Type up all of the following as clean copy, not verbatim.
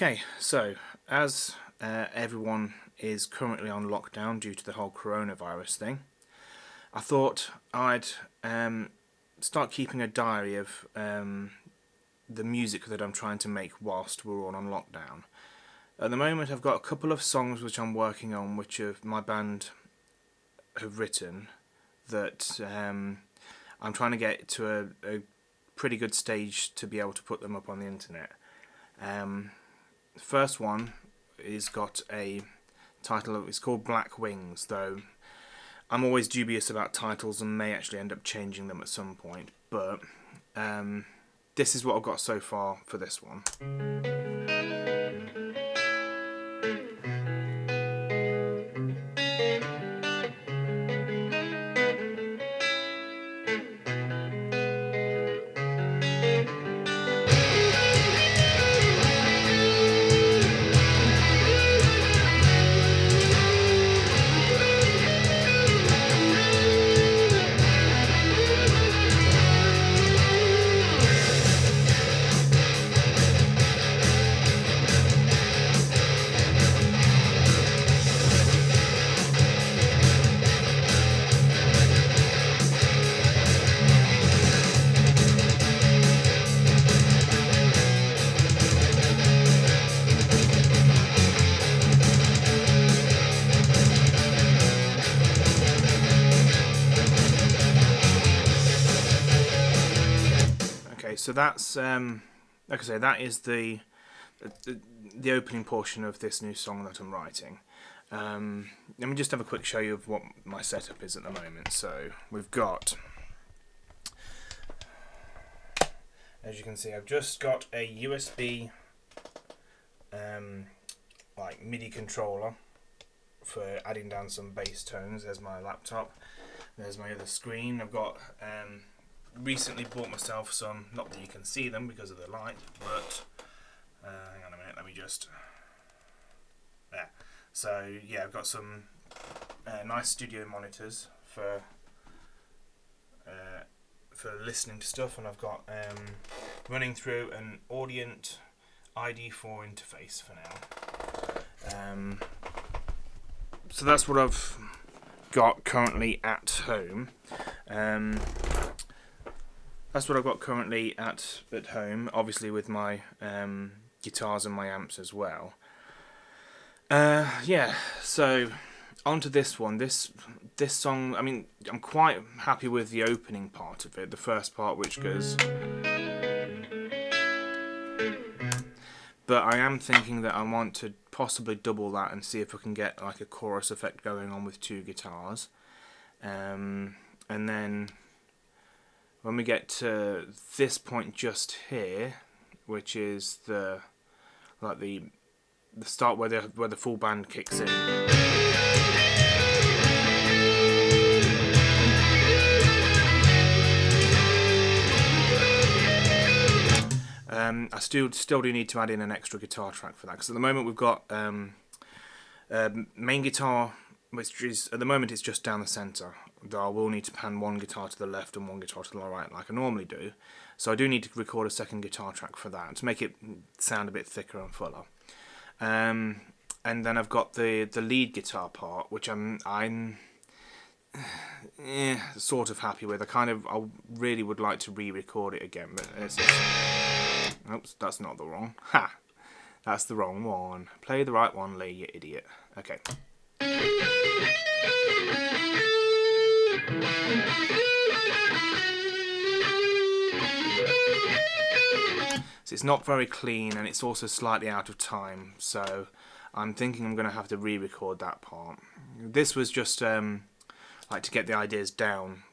Okay, so as everyone is currently on lockdown due to the whole coronavirus thing, I thought I'd start keeping a diary of the music that I'm trying to make whilst we're all on lockdown. At the moment, I've got a couple of songs which I'm working on, which my band have written, that I'm trying to get to a pretty good stage to be able to put them up on the internet. The first one is got a title it's called Black Wings, though I'm always dubious about titles and may actually end up changing them at some point, but this is what I've got so far for this one. Okay, so that's like I say, that is the opening portion of this new song that I'm writing. Let me just have a quick show you of what my setup is at the moment. So we've got, as you can see, I've just got a USB like MIDI controller for adding down some bass tones. There's my laptop. There's my other screen. I've got recently bought myself some, not that you can see them because of the light, but hang on a minute, let me just there. So yeah, I've got some nice studio monitors for listening to stuff, and I've got running through an Audient ID4 interface for now. So that's what I've got currently at home. That's what I've got currently at home, obviously with my guitars and my amps as well. Yeah, so onto this one. This song, I mean, I'm quite happy with the opening part of it, the first part which goes. But I am thinking that I want to possibly double that and see if I can get like a chorus effect going on with two guitars. And then when we get to this point just here, which is the start where the full band kicks in. I still do need to add in an extra guitar track for that, because at the moment we've got main guitar, which is at the moment it's just down the centre. Though I will need to pan one guitar to the left and one guitar to the right like I normally do. So I do need to record a second guitar track for that to make it sound a bit thicker and fuller. And then I've got the lead guitar part, which I'm sort of happy with. I really would like to re-record it again, but oops, that's not the wrong. Ha! That's the wrong one. Play the right one, Lee, you idiot. Okay. So it's not very clean, and it's also slightly out of time, so I'm thinking I'm going to have to re-record that part. This was just like to get the ideas down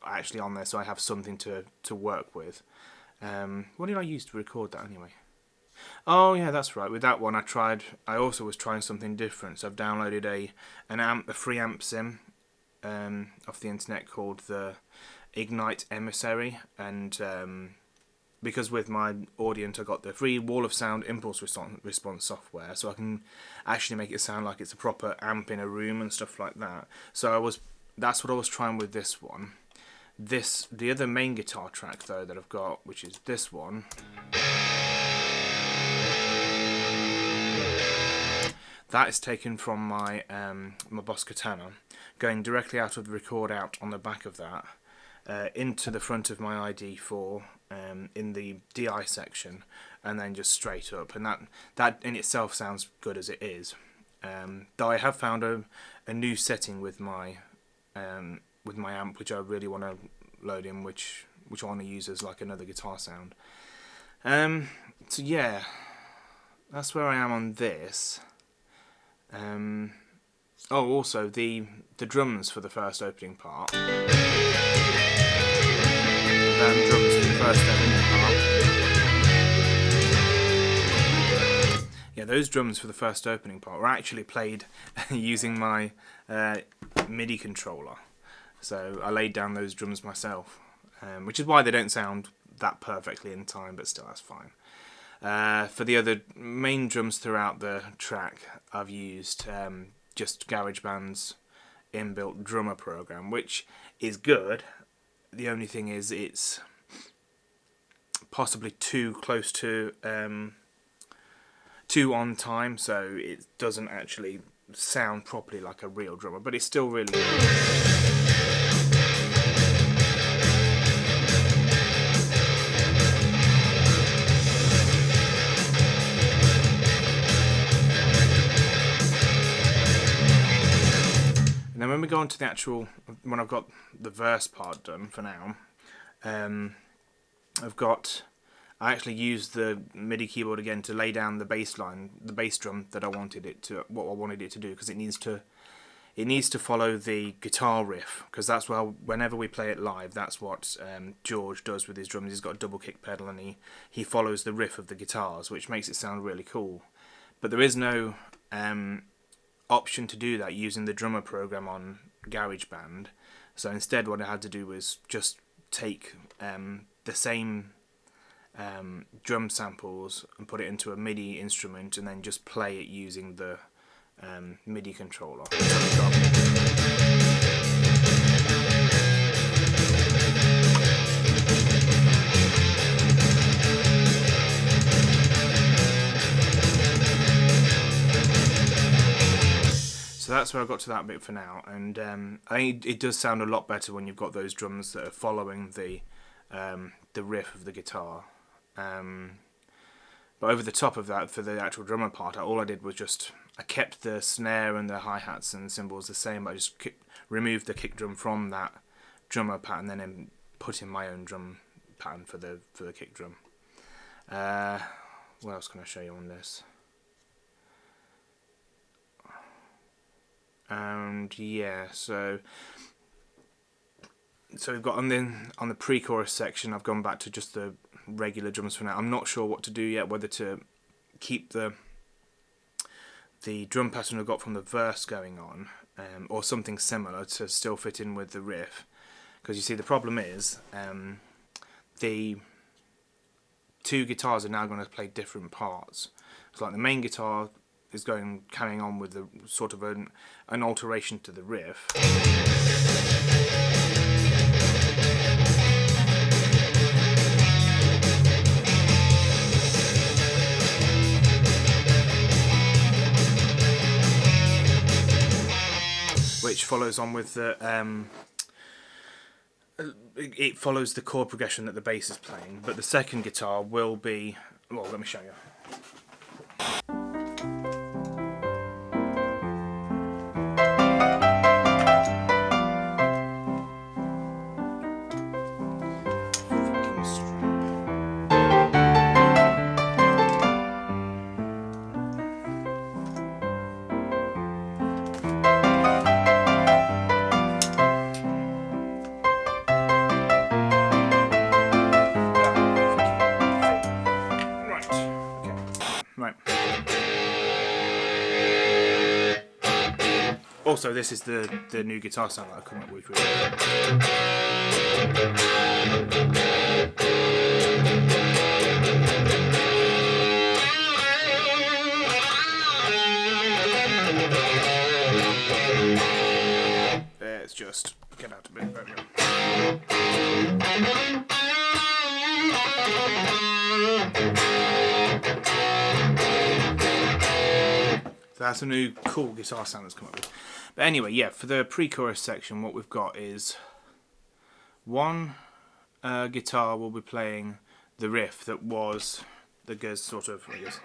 actually on there, so I have something to work with. What did I use to record that anyway? Oh yeah, that's right. With that one, I also was trying something different. So I've downloaded a free amp sim off the internet called the Ignite Emissary, and because with my Audient I got the free Wall of Sound impulse response software, so I can actually make it sound like it's a proper amp in a room and stuff like that. So that's what I was trying with this one. The other main guitar track though that I've got, which is this one. That is taken from my my Boss Katana, going directly out of the record out on the back of that, into the front of my ID4 in the DI section, and then just straight up. And that in itself sounds good as it is. Though I have found a new setting with my amp, which I really want to load in, which I want to use as like another guitar sound. So yeah, that's where I am on this. Oh, also the drums for the first opening part. Drums for the first opening part. Yeah, those drums for the first opening part were actually played using my MIDI controller. So I laid down those drums myself, which is why they don't sound that perfectly in time, but still that's fine. For the other main drums throughout the track, I've used just GarageBand's inbuilt drummer program, which is good. The only thing is it's possibly too close to too on time, so it doesn't actually sound properly like a real drummer, but it's still really good. And then when we go on to the actual, when I've got the verse part done for now, I actually used the MIDI keyboard again to lay down the bass line, the bass drum that I wanted it to, what I wanted it to do, because it needs to follow the guitar riff, because that's whenever we play it live, that's what George does with his drums. He's got a double kick pedal and he follows the riff of the guitars, which makes it sound really cool. But there is no option to do that using the drummer program on GarageBand. So instead what I had to do was just take the same drum samples and put it into a MIDI instrument and then just play it using the MIDI controller. So that's where I got to that bit for now, and I think it does sound a lot better when you've got those drums that are following the riff of the guitar. But over the top of that, for the actual drummer part, all I did was I kept the snare and the hi-hats and cymbals the same, but I just removed the kick drum from that drummer pattern, and then put in my own drum pattern for the kick drum. What else can I show you on this? And yeah, so we've got on the pre-chorus section, I've gone back to just the regular drums for now. I'm not sure what to do yet, whether to keep the drum pattern I've got from the verse going on, or something similar to still fit in with the riff. Because you see, the problem is the two guitars are now going to play different parts. It's like the main guitar is carrying on with the sort of an alteration to the riff. Which follows on with the it follows the chord progression that the bass is playing, but the second guitar will be, well, let me show you. Also, this is the new guitar sound that I've come up with. Let's just get out a bit. There we go. That's a new cool guitar sound that's come up with. But anyway, yeah, for the pre-chorus section, what we've got is one guitar will be playing the riff that goes sort of like this.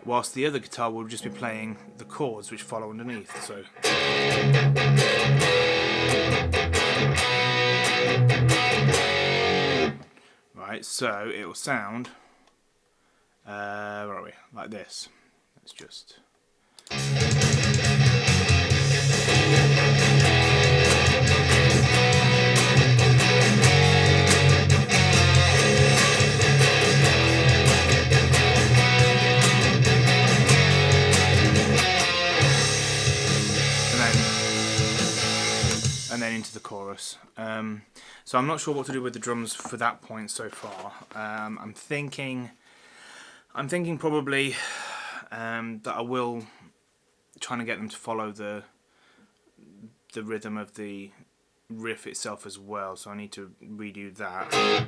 Whilst the other guitar will just be playing the chords which follow underneath. So. Right, so it will sound, where are we? Like this. Let's just. And then into the chorus. So I'm not sure what to do with the drums for that point so far. I'm thinking probably that I will trying to get them to follow the rhythm of the riff itself as well. So I need to redo that.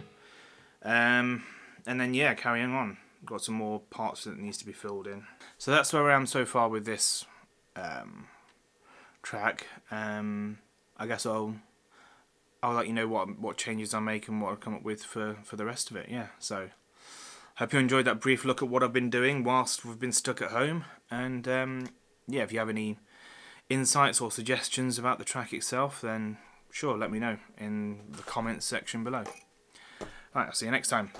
And then yeah, carrying on. Got some more parts that needs to be filled in. So that's where I am so far with this track. I guess I'll let you know what changes I make and what I come up with for the rest of it. Yeah, so hope you enjoyed that brief look at what I've been doing whilst we've been stuck at home. And yeah, if you have any insights or suggestions about the track itself, then sure, let me know in the comments section below. Right, I'll see you next time.